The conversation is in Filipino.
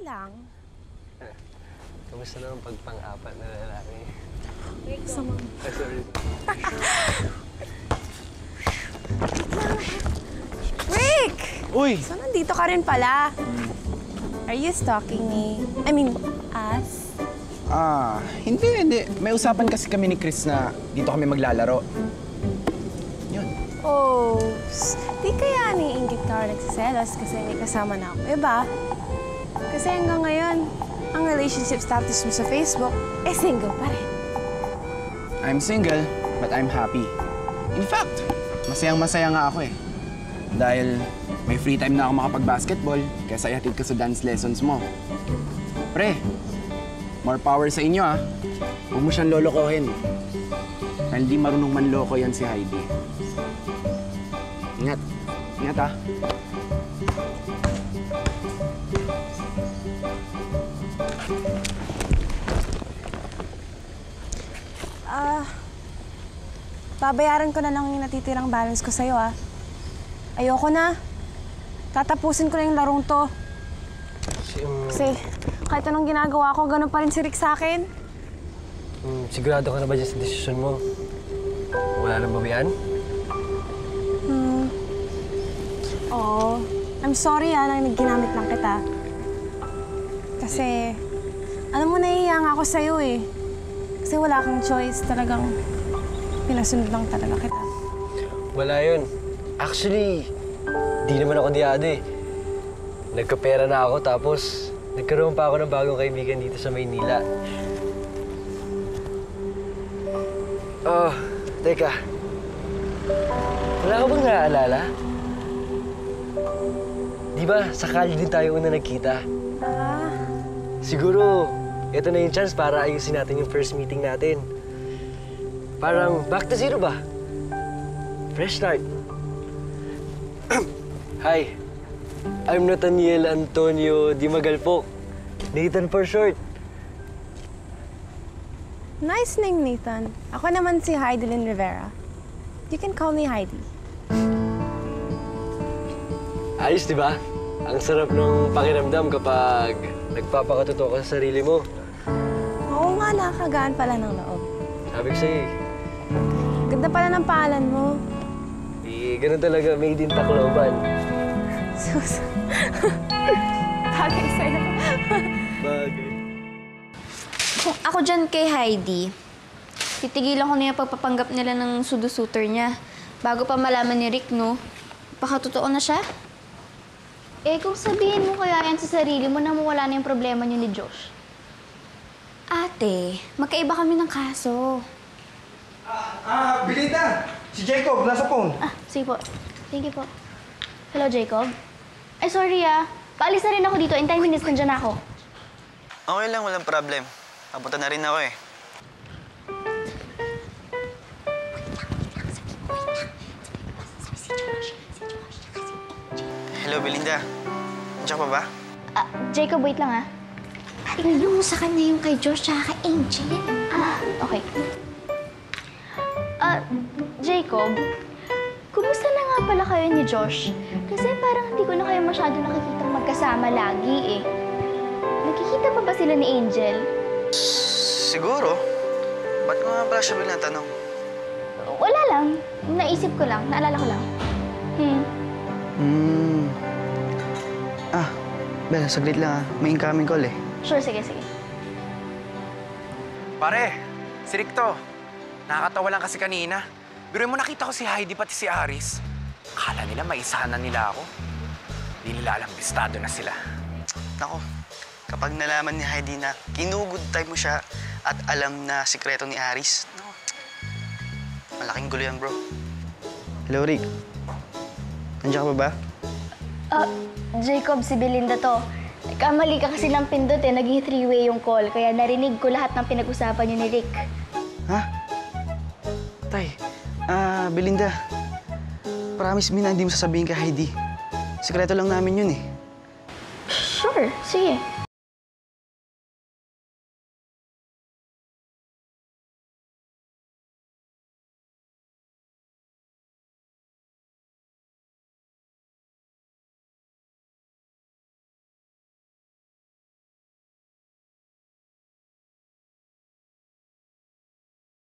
lang. Kamusta naman pag pang-apat na lalaki? Sama. Sorry. Rick! Uy! So, nandito ka rin pala. Are you stalking me? I mean, us? Hindi. May usapan kasi kami ni Chris na dito kami maglalaro. Yun. Oh, di kaya niinggit ka or nagsiselos kasi may kasama na ako iba? Kasi hanggang ngayon, ang relationship status mo sa Facebook, single pa rin. I'm single, but I'm happy. In fact, masayang-masaya nga ako eh. Dahil may free time na ako makapag-basketball kaysa ihatid ka sa dance lessons mo. Pre, more power sa inyo ah. Huwag mo siyang lolokohin. Dahil di marunong manloko yan si Heidi. Ingat. Ingat ah. Babayaran ko na lang yung natitirang balance ko sa'yo, ah. Ayoko na. Tatapusin ko na yung larong to. Kasi kahit anong ginagawa ko, ganun pa rin si Rick sa akin. Sigurado ka na ba dyan sa desisyon mo? Wala nang babayan? Oo. I'm sorry, na ginamit lang kita. Kasi, alam mo, nahihiya nga ako sa'yo, eh. Kasi wala kang choice. Talagang pinasunod lang talaga kita. Wala yun. Actually, di naman ako diado eh. Nagkapera na ako tapos nagkaroon pa ako ng bagong kaibigan dito sa Maynila. Oh, teka. Wala ka bang naaalala? Di ba, sa college din tayo una nagkita? Siguro, ito na yung chance para ayusin natin yung first meeting natin. Parang back to zero ba? Fresh start. Hi, I'm Nathaniel Antonio Di Magalpok. Nathan for short. Nice name, Nathan. Ako naman si Heidelin Rivera. You can call me Heidi. Ayos, di ba? Ang sarap ng pakiramdam kapag nagpapakatotoo ka sa sarili mo. Oo nga, nakakagaan pala ng loob. Sabi ko sa'yo, Ganda pala ng pangalan mo. ganun talaga, made in Tacloban. Sus. Bagay sa'yo. Bagay. Kung ako dyan kay Heidi, titigilan ko na yung pagpapanggap nila ng sudo-suitor niya. Bago pa malaman ni Rick, no? Baka totoo na siya? Eh, kung sabihin mo kaya yan sa sarili mo na mawala na yung problema niyo ni Josh. Ate, magkaiba kami ng kaso. Belinda! Si Jacob, nasa phone. Sige po. Thank you po. Hello, Jacob? Ay, sorry Paalis na rin ako dito. In 10 minutes, nandiyan na ako. Okay lang, walang problem. Papunta na rin ako eh. Hello, Belinda. Nandiyan pa ba? Jacob, wait lang Ilalong mo sa kanya yung kay Josh tsaka kay Angel. Okay. Jacob, kumusta na nga pala kayo ni Josh? Kasi parang hindi ko na kayo masyado nakikitang magkasama lagi eh. Nagkikita pa ba sila ni Angel? Siguro. Ba't ko nga pala siya bilang tanong? Wala lang. Naisip ko lang. Naalala ko lang. Bella, saglit lang May incoming call eh. Sure, sige. Pare, si Rick to. Nakakatawa lang kasi kanina. Pero mo nakita ko si Heidi pati si Aris. Akala nila maisahan na nila ako. Di nila alam, bistado na sila. Nako, kapag nalaman ni Heidi na kinugod time mo siya at alam na sikreto ni Aris, no, malaking gulo yan, bro. Hello, Rick. Nandiyan ka ba? Jacob, si Belinda to. Kamali ka kasi ng pindot naging three-way yung call. Kaya narinig ko lahat ng pinag-usapan niyo ni Rick. Ha? Tay, Belinda. Promise me na hindi mo sasabihin kay Heidi. Sikreto lang namin yun eh. Sure, sige.